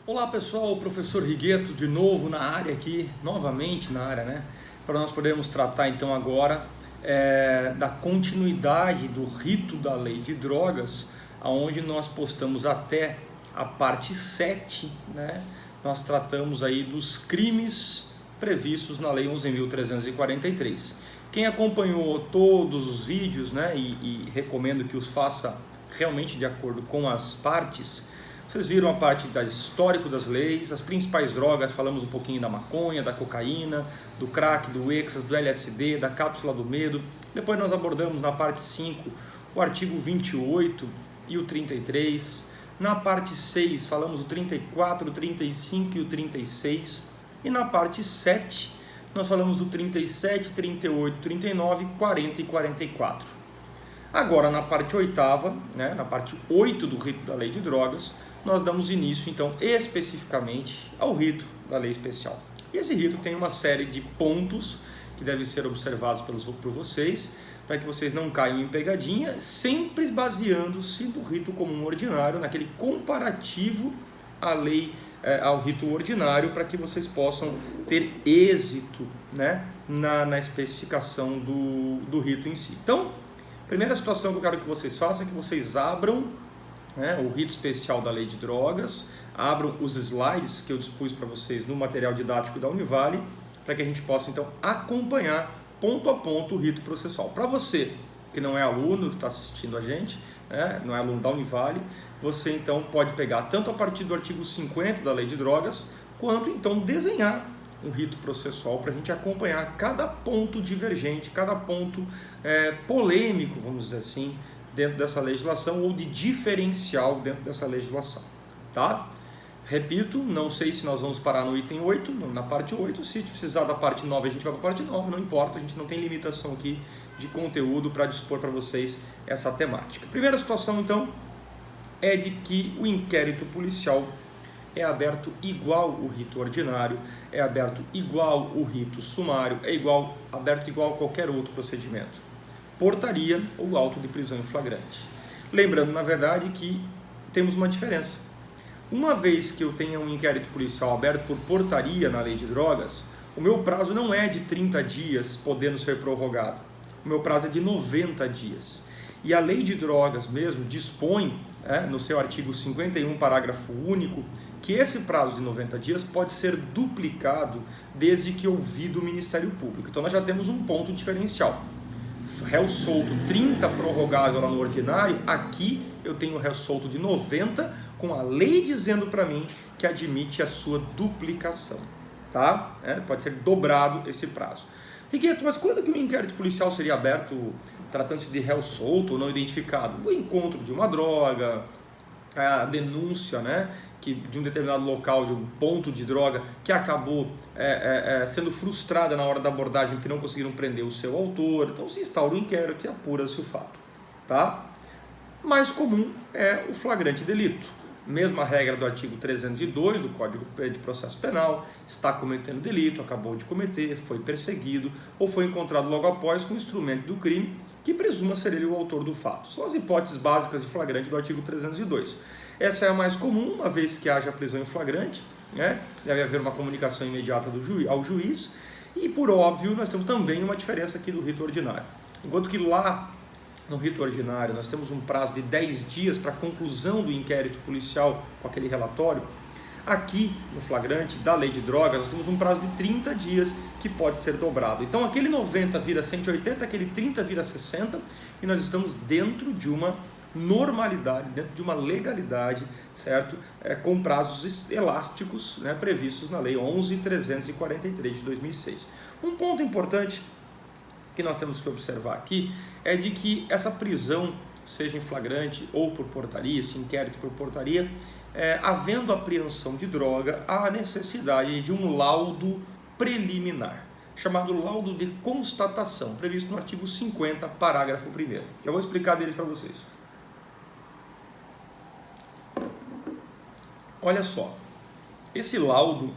Olá pessoal, o professor Rigueto de novo na área aqui, novamente na área, né? Para nós podermos tratar então agora da continuidade do rito da lei de drogas, aonde nós postamos até a parte 7, né? Nós tratamos aí dos crimes previstos na lei 11.343. Quem acompanhou todos os vídeos, né? E recomendo que os faça realmente de acordo com as partes. Vocês viram a parte do histórico das leis, as principais drogas, falamos um pouquinho da maconha, da cocaína, do crack, do êxtase, do LSD, da cápsula do medo. Depois nós abordamos na parte 5 o artigo 28 e o 33. Na parte 6 falamos o 34, o 35 e o 36. E na parte 7 nós falamos do 37, 38, 39, 40 e 44. Agora na parte 8ª, né, na parte 8 do rito da lei de drogas, nós damos início então especificamente ao rito da lei especial. E esse rito tem uma série de pontos que devem ser observados por vocês, para que vocês não caiam em pegadinha, sempre baseando-se no rito comum ordinário, naquele comparativo à lei, ao rito ordinário, para que vocês possam ter êxito, né, na especificação do rito em si. Então, a primeira situação que eu quero que vocês façam é que vocês abram, né, o rito especial da lei de drogas, abram os slides que eu dispus para vocês no material didático da Univale, para que a gente possa então acompanhar ponto a ponto o rito processual. Para você que não é aluno, que está assistindo a gente, né, não é aluno da Univale, você então pode pegar tanto a partir do artigo 50 da lei de drogas, quanto então desenhar um rito processual para a gente acompanhar cada ponto divergente, cada ponto polêmico, vamos dizer assim, dentro dessa legislação, ou de diferencial dentro dessa legislação, tá? Repito, não sei se nós vamos parar no item 8, na parte 8, se precisar da parte 9 a gente vai para a parte 9, não importa, a gente não tem limitação aqui de conteúdo para dispor para vocês essa temática. Primeira situação então é de que o inquérito policial é aberto igual o rito ordinário, é aberto igual o rito sumário, aberto igual a qualquer outro procedimento. Portaria ou auto de prisão em flagrante. Lembrando, na verdade, que temos uma diferença. Uma vez que eu tenha um inquérito policial aberto por portaria na lei de drogas, o meu prazo não é de 30 dias, podendo ser prorrogado. O meu prazo é de 90 dias. E a lei de drogas mesmo dispõe, no seu artigo 51, parágrafo único, que esse prazo de 90 dias pode ser duplicado desde que ouvido o Ministério Público. Então nós já temos um ponto diferencial. Réu solto 30 prorrogável lá no ordinário, aqui eu tenho réu solto de 90, com a lei dizendo para mim que admite a sua duplicação, tá? Pode ser dobrado esse prazo. Rigueto, mas quando que o inquérito policial seria aberto tratando-se de réu solto ou não identificado? O encontro de uma droga, a denúncia, né, de um determinado local, de um ponto de droga que acabou sendo frustrada na hora da abordagem porque não conseguiram prender o seu autor. Então se instaura o inquérito e apura-se o fato, tá? Mais comum é o flagrante delito. Mesma regra do artigo 302 do Código de Processo Penal, está cometendo delito, acabou de cometer, foi perseguido ou foi encontrado logo após com o instrumento do crime que presuma ser ele o autor do fato. São as hipóteses básicas de flagrante do artigo 302. Essa é a mais comum, uma vez que haja prisão em flagrante, né? Deve haver uma comunicação imediata ao juiz, e por óbvio nós temos também uma diferença aqui do rito ordinário. Enquanto que lá no rito ordinário nós temos um prazo de 10 dias para a conclusão do inquérito policial com aquele relatório, aqui no flagrante da lei de drogas nós temos um prazo de 30 dias que pode ser dobrado. Então aquele 90 vira 180, aquele 30 vira 60, e nós estamos dentro de uma normalidade, dentro de uma legalidade, certo? Com prazos elásticos, né, previstos na lei 11.343 de 2006. Um ponto importante que nós temos que observar aqui é de que essa prisão, seja em flagrante ou por portaria, esse inquérito por portaria, havendo apreensão de droga, há necessidade de um laudo preliminar, chamado laudo de constatação, previsto no artigo 50, parágrafo 1º. Eu vou explicar deles para vocês. Olha só, esse laudo,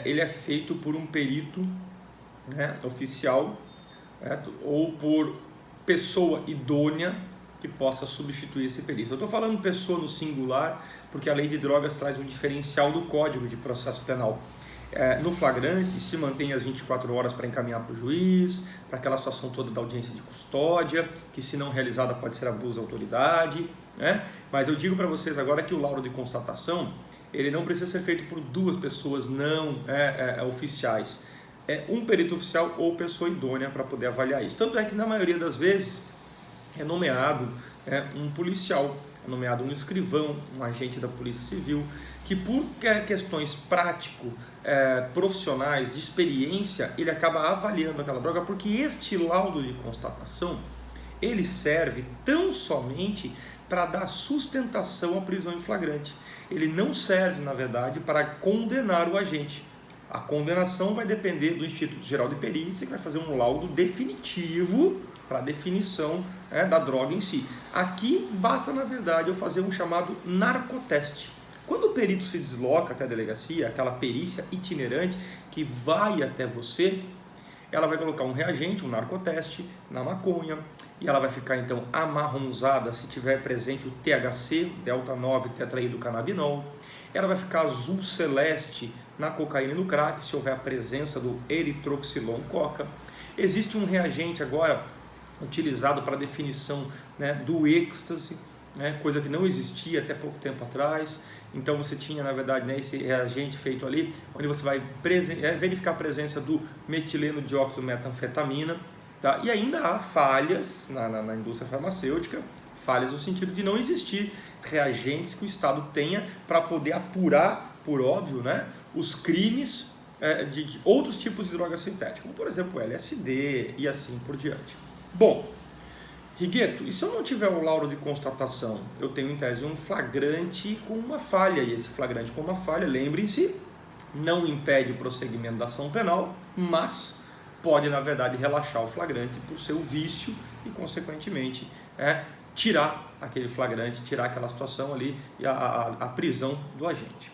ele é feito por um perito, né, oficial, certo? Ou por pessoa idônea, que possa substituir esse perito. Eu estou falando pessoa no singular, porque a lei de drogas traz um diferencial do Código de Processo Penal. No flagrante, se mantém as 24 horas para encaminhar para o juiz, para aquela situação toda da audiência de custódia, que se não realizada pode ser abuso da autoridade, né? Mas eu digo para vocês agora que o laudo de constatação, ele não precisa ser feito por duas pessoas não oficiais. É um perito oficial ou pessoa idônea para poder avaliar isso. Tanto é que na maioria das vezes é nomeado um policial, é nomeado um escrivão, um agente da Polícia Civil, que por questões profissionais, de experiência, ele acaba avaliando aquela droga, porque este laudo de constatação, ele serve tão somente para dar sustentação à prisão em flagrante. Ele não serve, na verdade, para condenar o agente. A condenação vai depender do Instituto Geral de Perícia, que vai fazer um laudo definitivo para a definição da droga em si. Aqui basta, na verdade, eu fazer um chamado narcoteste. Quando o perito se desloca até a delegacia, aquela perícia itinerante que vai até você, ela vai colocar um reagente, um narcoteste, na maconha, e ela vai ficar então amarronzada se tiver presente o THC, delta 9 tetraidrocannabinol. Ela vai ficar azul celeste na cocaína e no crack, se houver a presença do eritroxilon-coca. Existe um reagente agora utilizado para definição do êxtase, coisa que não existia até pouco tempo atrás. Então você tinha, na verdade, esse reagente feito ali, onde você vai verificar a presença do metileno dióxido metanfetamina, tá? E ainda há falhas na indústria farmacêutica, falhas no sentido de não existir reagentes que o Estado tenha para poder apurar, por óbvio, os crimes de outros tipos de drogas sintéticas, como por exemplo o LSD e assim por diante. Bom, Rigueto, e se eu não tiver o laudo de constatação? Eu tenho em tese um flagrante com uma falha, e esse flagrante com uma falha, lembrem-se, não impede o prosseguimento da ação penal, mas pode, na verdade, relaxar o flagrante por seu vício e, consequentemente, tirar aquele flagrante, tirar aquela situação ali e a prisão do agente.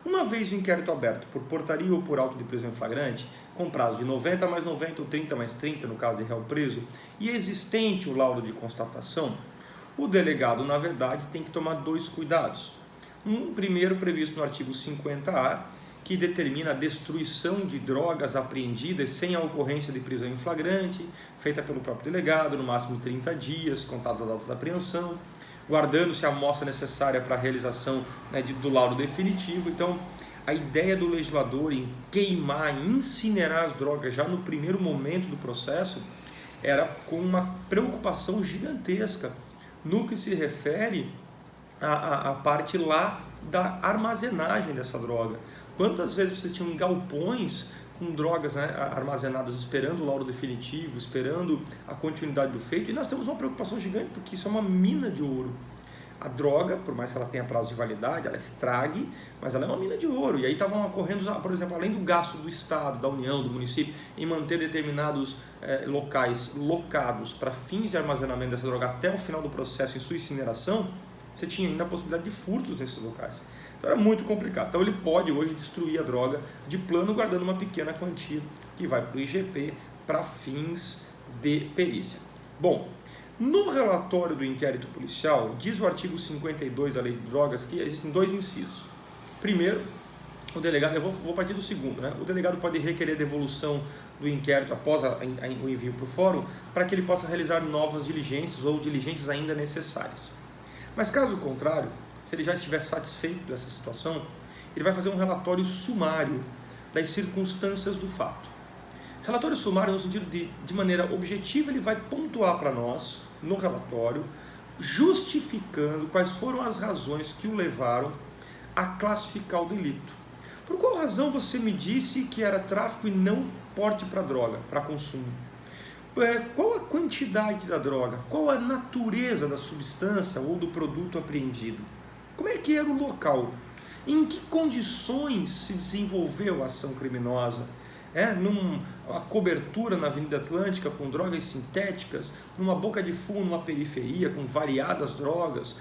Uma vez o inquérito aberto por portaria ou por auto de prisão em flagrante, com prazo de 90 mais 90 ou 30 mais 30, no caso de réu preso, e existente o laudo de constatação, o delegado, na verdade, tem que tomar dois cuidados. Um primeiro previsto no artigo 50A, que determina a destruição de drogas apreendidas sem a ocorrência de prisão em flagrante, feita pelo próprio delegado, no máximo 30 dias, contados a data da apreensão, guardando-se a amostra necessária para a realização do laudo definitivo. Então, a ideia do legislador em queimar, em incinerar as drogas já no primeiro momento do processo, era com uma preocupação gigantesca no que se refere à parte lá da armazenagem dessa droga. Quantas vezes vocês tinham galpões com drogas armazenadas esperando o laudo definitivo, esperando a continuidade do feito, e nós temos uma preocupação gigante, porque isso é uma mina de ouro. A droga, por mais que ela tenha prazo de validade, ela estrague, mas ela é uma mina de ouro. E aí estavam ocorrendo, por exemplo, além do gasto do Estado, da União, do município, em manter determinados locais locados para fins de armazenamento dessa droga até o final do processo em sua incineração, você tinha ainda a possibilidade de furtos nesses locais. Então era muito complicado. Então ele pode hoje destruir a droga de plano, guardando uma pequena quantia que vai para o IGP para fins de perícia. Bom, no relatório do inquérito policial, diz o artigo 52 da Lei de Drogas que existem dois incisos. Primeiro, o delegado, eu vou partir do segundo, o delegado pode requerer devolução do inquérito após o envio para o fórum, para que ele possa realizar novas diligências ou diligências ainda necessárias. Mas caso contrário, se ele já estiver satisfeito dessa situação, ele vai fazer um relatório sumário das circunstâncias do fato. Relatório sumário no sentido de maneira objetiva, ele vai pontuar para nós, no relatório, justificando quais foram as razões que o levaram a classificar o delito. Por qual razão você me disse que era tráfico e não porte para droga, para consumo? Qual a quantidade da droga? Qual a natureza da substância ou do produto apreendido? Como é que era o local? Em que condições se desenvolveu a ação criminosa? Numa cobertura na Avenida Atlântica com drogas sintéticas, numa boca de fumo, numa periferia com variadas drogas,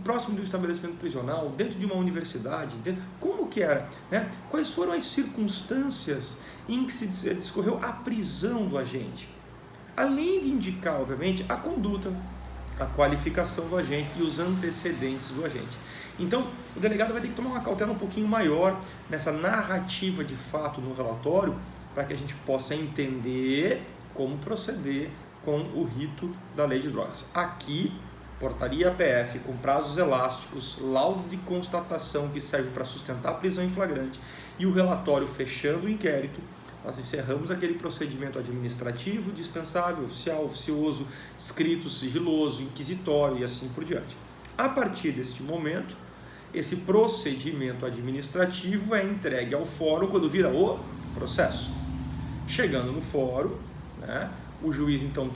próximo do estabelecimento prisional, dentro de uma universidade, como que era? Quais foram as circunstâncias em que se discorreu a prisão do agente? Além de indicar, obviamente, a conduta, a qualificação do agente e os antecedentes do agente. Então, o delegado vai ter que tomar uma cautela um pouquinho maior nessa narrativa de fato no relatório, para que a gente possa entender como proceder com o rito da lei de drogas. Aqui, portaria PF com prazos elásticos, laudo de constatação que serve para sustentar a prisão em flagrante e o relatório fechando o inquérito, nós encerramos aquele procedimento administrativo, dispensável, oficial, oficioso, escrito, sigiloso, inquisitório e assim por diante. A partir deste momento, esse procedimento administrativo é entregue ao fórum quando vira o processo. Chegando no fórum, né, o juiz então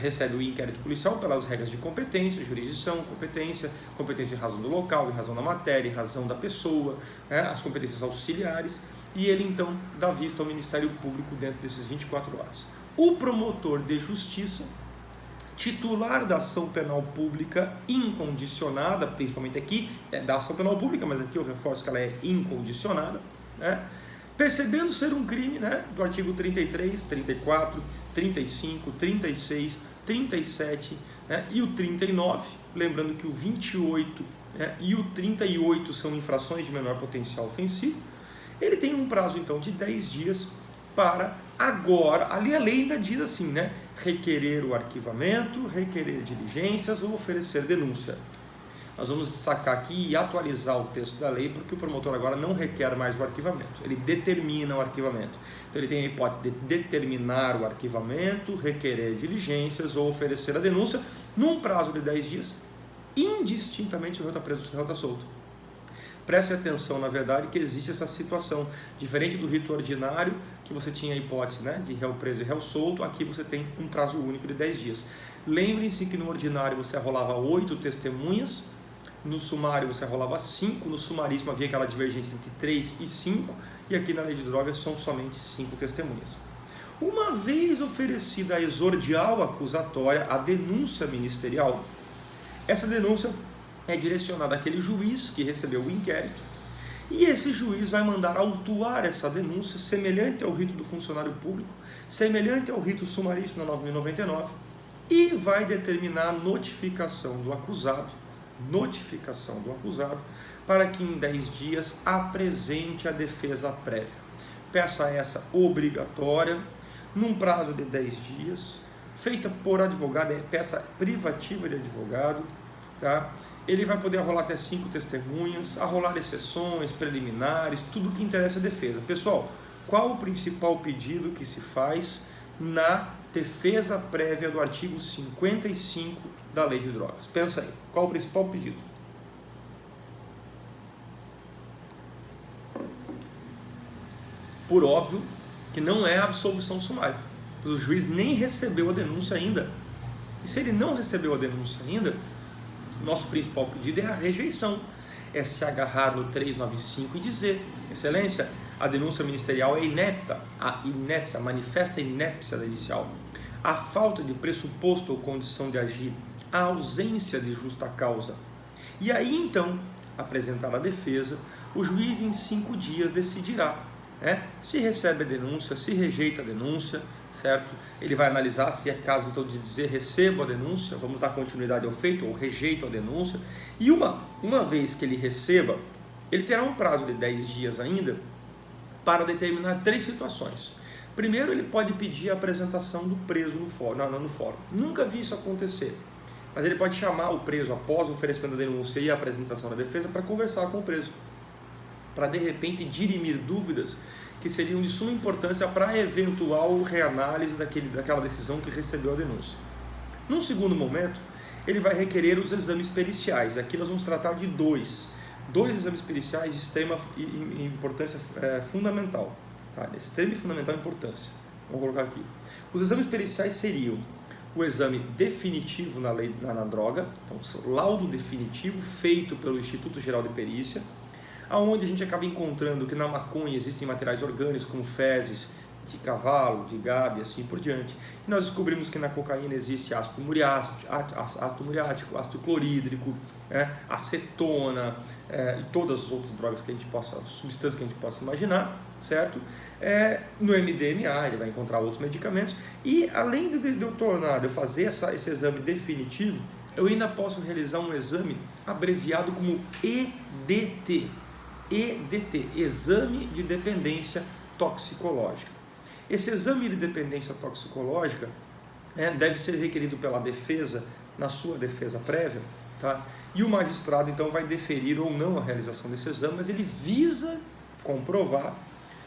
recebe o inquérito policial pelas regras de competência, jurisdição, competência em razão do local, em razão da matéria, em razão da pessoa, né, as competências auxiliares, e ele então dá vista ao Ministério Público dentro desses 24 horas. O promotor de justiça, titular da ação penal pública incondicionada, principalmente aqui é da ação penal pública, mas aqui eu reforço que ela é incondicionada, né, percebendo ser um crime, né, do artigo 33, 34, 35, 36, 37, né, e o 39, lembrando que o 28, né, e o 38 são infrações de menor potencial ofensivo. Ele tem um prazo então de 10 dias para agora, ali a lei ainda diz assim, né, requerer o arquivamento, requerer diligências ou oferecer denúncia. Nós vamos destacar aqui e atualizar o texto da lei, porque o promotor agora não requer mais o arquivamento, ele determina o arquivamento. Então ele tem a hipótese de determinar o arquivamento, requerer diligências ou oferecer a denúncia num prazo de 10 dias, indistintamente se o réu está preso ou se o réu está solto. Preste atenção, na verdade, que existe essa situação, diferente do rito ordinário, que você tinha a hipótese, né, de réu preso e réu solto, aqui você tem um prazo único de 10 dias. Lembrem-se que no ordinário você arrolava 8 testemunhas, no sumário você arrolava 5, no sumaríssimo havia aquela divergência entre 3 e 5, e aqui na lei de drogas são somente 5 testemunhas. Uma vez oferecida a exordial acusatória, a denúncia ministerial, essa denúncia é direcionada àquele juiz que recebeu o inquérito, e esse juiz vai mandar autuar essa denúncia semelhante ao rito do funcionário público, semelhante ao rito sumaríssimo na 9.099, e vai determinar a notificação do acusado, para que em 10 dias apresente a defesa prévia. Peça essa obrigatória, num prazo de 10 dias, feita por advogado, é peça privativa de advogado, tá? Ele vai poder arrolar até 5 testemunhas, arrolar exceções, preliminares, tudo que interessa à defesa. Pessoal, qual o principal pedido que se faz na defesa prévia do artigo 55 da Lei de Drogas? Pensa aí, qual o principal pedido? Por óbvio que não é a absolvição sumária, pois o juiz nem recebeu a denúncia ainda. E se ele não recebeu a denúncia ainda, nosso principal pedido é a rejeição, é se agarrar no 395 e dizer: excelência, a denúncia ministerial é inepta, a inépcia, manifesta inépcia da inicial, a falta de pressuposto ou condição de agir, a ausência de justa causa. E aí então, apresentar a defesa, o juiz em 5 dias decidirá, né, se recebe a denúncia, se rejeita a denúncia, certo? Ele vai analisar se é caso então de dizer recebo a denúncia, vamos dar continuidade ao feito, ou rejeito a denúncia, e uma vez que ele receba, ele terá um prazo de 10 dias ainda para determinar 3 situações. Primeiro, ele pode pedir a apresentação do preso no fórum. Nunca vi isso acontecer, mas ele pode chamar o preso após o oferecimento da denúncia e a apresentação da defesa para conversar com o preso, para de repente dirimir dúvidas que seriam de suma importância para a eventual reanálise daquela decisão que recebeu a denúncia. Num segundo momento, ele vai requerer os exames periciais. Aqui nós vamos tratar de dois exames periciais de extrema importância fundamental, tá? Extrema e fundamental importância. Vamos colocar aqui. Os exames periciais seriam o exame definitivo na droga, então o laudo definitivo feito pelo Instituto Geral de Perícia, aonde a gente acaba encontrando que na maconha existem materiais orgânicos como fezes, de cavalo, de gado e assim por diante. E nós descobrimos que na cocaína existe ácido muriático, ácido clorídrico, acetona e todas as outras drogas que a gente possa, substâncias que a gente possa imaginar, certo? No MDMA ele vai encontrar outros medicamentos e além de eu fazer esse exame definitivo, eu ainda posso realizar um exame abreviado como EDT, Exame de Dependência Toxicológica. Esse exame de dependência toxicológica deve ser requerido pela defesa, na sua defesa prévia, tá? E o magistrado então vai deferir ou não a realização desse exame, mas ele visa comprovar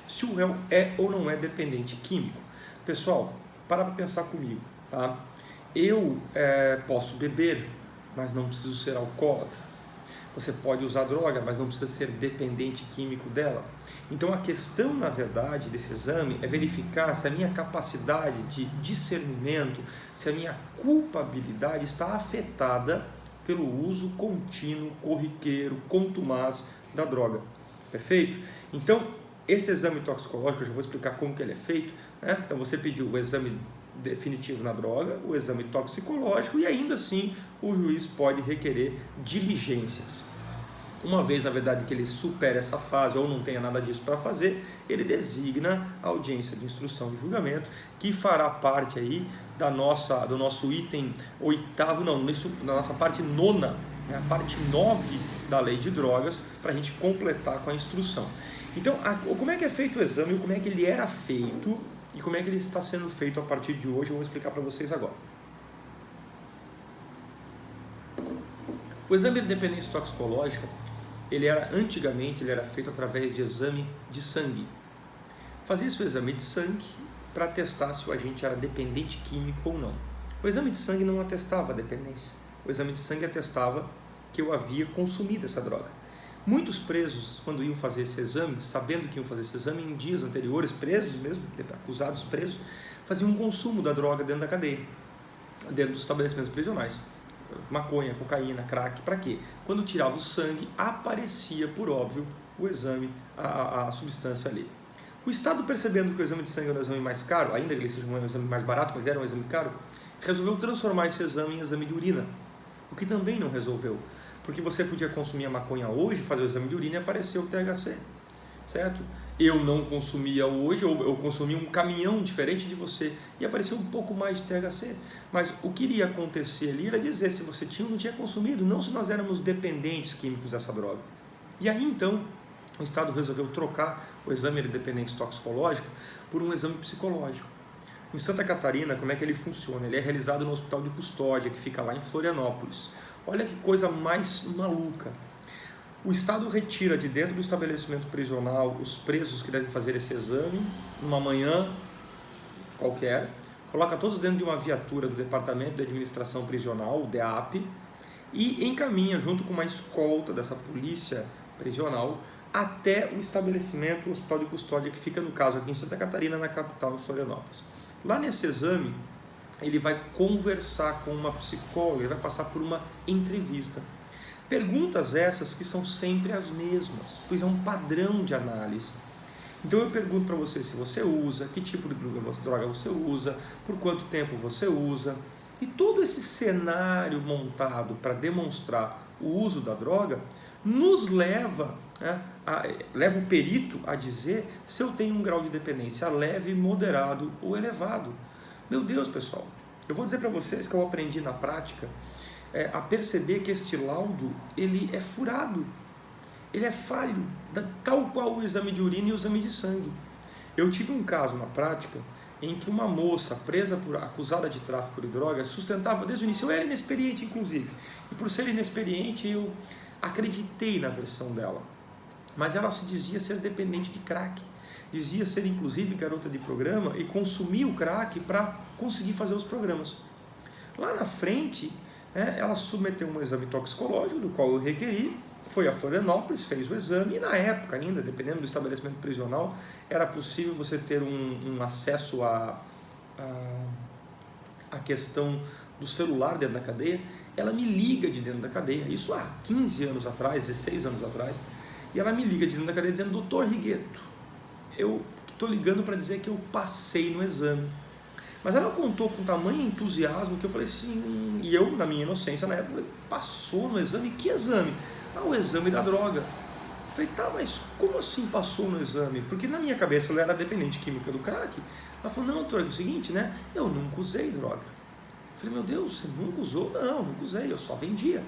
se o réu é ou não é dependente químico. Pessoal, para pensar comigo, tá? Eu posso beber, mas não preciso ser alcoólatra. Você pode usar droga, mas não precisa ser dependente químico dela. Então a questão, na verdade, desse exame é verificar se a minha capacidade de discernimento, se a minha culpabilidade está afetada pelo uso contínuo, corriqueiro, contumaz da droga. Perfeito? Então, esse exame toxicológico, eu já vou explicar como que ele é feito, né? Então você pediu o exame definitivo na droga, o exame toxicológico e ainda assim o juiz pode requerer diligências. Uma vez, na verdade, que ele supere essa fase ou não tenha nada disso para fazer, ele designa a audiência de instrução de julgamento, que fará parte aí do nosso item oitavo, da nossa parte nona, a parte 9 da lei de drogas, para a gente completar com a instrução. Então, como é que é feito o exame, como é que ele era feito e como é que ele está sendo feito a partir de hoje, eu vou explicar para vocês agora. O exame de dependência toxicológica, antigamente ele era feito através de exame de sangue. Fazia-se o exame de sangue para testar se o agente era dependente químico ou não. O exame de sangue não atestava a dependência. O exame de sangue atestava que eu havia consumido essa droga. Muitos presos, quando iam fazer esse exame, sabendo que iam fazer esse exame, em dias anteriores, presos mesmo, acusados presos, faziam um consumo da droga dentro da cadeia, dentro dos estabelecimentos prisionais. Maconha, cocaína, crack, para quê? Quando tirava o sangue, aparecia, por óbvio, o exame, a substância ali. O Estado, percebendo que o exame de sangue era um exame mais caro, ainda que ele seja um exame mais barato, mas era um exame caro, resolveu transformar esse exame em exame de urina, o que também não resolveu. Porque você podia consumir a maconha hoje, fazer o exame de urina e aparecer o THC, certo? Eu não consumia hoje, ou eu consumia um caminhão diferente de você e apareceu um pouco mais de THC. Mas o que iria acontecer ali era dizer se você tinha ou não tinha consumido, não se nós éramos dependentes químicos dessa droga. E aí então o Estado resolveu trocar o exame de dependência toxicológica por um exame psicológico. Em Santa Catarina, como é que ele funciona? Ele é realizado no Hospital de Custódia, que fica lá em Florianópolis. Olha que coisa mais maluca. O Estado retira de dentro do estabelecimento prisional os presos que devem fazer esse exame, numa manhã qualquer, coloca todos dentro de uma viatura do Departamento de Administração Prisional, o DEAP, e encaminha junto com uma escolta dessa polícia prisional até o estabelecimento, o Hospital de Custódia, que fica, no caso, aqui em Santa Catarina, na capital, em Florianópolis. Lá nesse exame, ele vai conversar com uma psicóloga, ele vai passar por uma entrevista. Perguntas essas que são sempre as mesmas, pois é um padrão de análise. Então eu pergunto para você se você usa, que tipo de droga você usa, por quanto tempo você usa. E todo esse cenário montado para demonstrar o uso da droga nos leva o perito a dizer se eu tenho um grau de dependência leve, moderado ou elevado. Meu Deus, pessoal, eu vou dizer para vocês que eu aprendi na prática a perceber que este laudo ele é furado, ele é falho, tal qual o exame de urina e o exame de sangue. Eu tive um caso na prática em que uma moça acusada de tráfico de drogas sustentava desde o início, eu era inexperiente inclusive, e por ser inexperiente eu acreditei na versão dela, mas ela se dizia ser dependente de crack, dizia ser inclusive garota de programa e consumia o crack para conseguir fazer os programas. Lá na frente, ela submeteu um exame toxicológico, do qual eu requeri, foi a Florianópolis, fez o exame, e na época ainda, dependendo do estabelecimento prisional, era possível você ter um acesso à questão do celular dentro da cadeia. Ela me liga de dentro da cadeia, isso há 15 anos atrás, 16 anos atrás, e ela me liga de dentro da cadeia dizendo, doutor Righetto, estou ligando para dizer que eu passei no exame. Mas ela contou com tamanho entusiasmo que eu falei assim, e eu, na minha inocência na época, falei, passou no exame? Que exame? Ah, o exame da droga. Eu falei, tá, mas como assim passou no exame? Porque na minha cabeça ela era dependente química do crack. Ela falou, não, doutora, é o seguinte, né? Eu nunca usei droga. Eu falei, meu Deus, você nunca usou? Não, nunca usei, eu só vendia.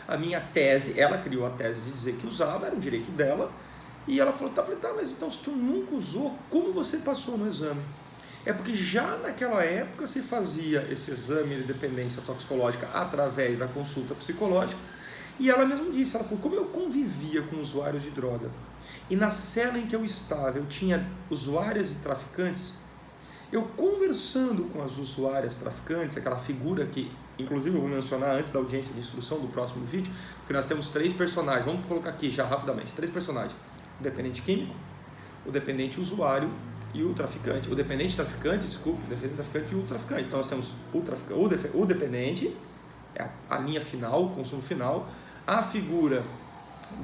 A minha tese, ela criou a tese de dizer que usava, era um direito dela. E ela falou, tá, mas então se tu nunca usou, como você passou no exame? É porque já naquela época se fazia esse exame de dependência toxicológica através da consulta psicológica. E ela mesma disse, ela falou, como eu convivia com usuários de droga, e na cela em que eu estava, eu tinha usuárias e traficantes, eu conversando com as usuárias traficantes, aquela figura que, inclusive eu vou mencionar antes da audiência de instrução do próximo vídeo, porque nós temos 3 personagens, vamos colocar aqui já rapidamente, 3 personagens, o dependente químico, o dependente usuário e o traficante, o dependente traficante, desculpe, o dependente traficante e o traficante. Então nós temos o dependente, é a linha final, o consumo final, a figura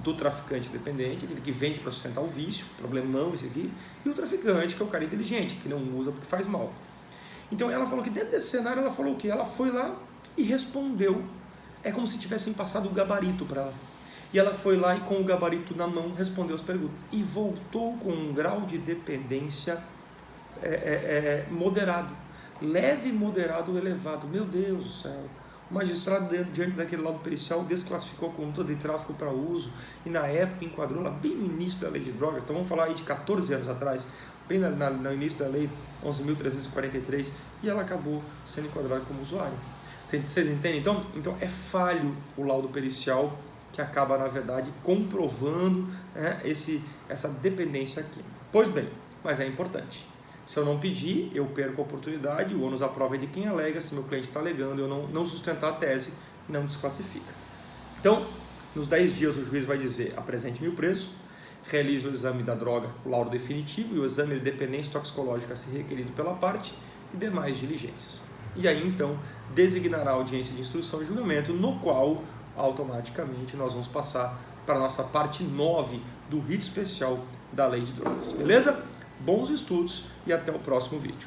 do traficante dependente, aquele que vende para sustentar o vício, problemão esse aqui, e o traficante, que é o cara inteligente, que não usa porque faz mal. Então ela falou que dentro desse cenário, ela falou o quê? Ela foi lá e respondeu, é como se tivessem passado o gabarito para ela. E ela foi lá e com o gabarito na mão respondeu as perguntas. E voltou com um grau de dependência moderado. Leve, moderado, elevado. Meu Deus do céu. O magistrado, diante daquele laudo pericial, desclassificou a conduta de tráfico para uso e na época enquadrou lá bem no início da lei de drogas. Então vamos falar aí de 14 anos atrás, bem no início da lei 11.343, e ela acabou sendo enquadrada como usuária. Vocês entendem? Então é falho o laudo pericial que acaba, na verdade, comprovando essa dependência química. Pois bem, mas é importante. Se eu não pedir, eu perco a oportunidade, o ônus da prova é de quem alega. Se meu cliente está alegando, eu não sustentar a tese, não desclassifica. Então, nos 10 dias o juiz vai dizer, apresente-me o preço, realize o exame da droga, o laudo definitivo e o exame de dependência toxicológica a ser requerido pela parte e demais diligências. E aí, então, designará a audiência de instrução e julgamento, no qual, automaticamente, nós vamos passar para a nossa parte 9 do rito especial da lei de drogas. Beleza? Bons estudos e até o próximo vídeo.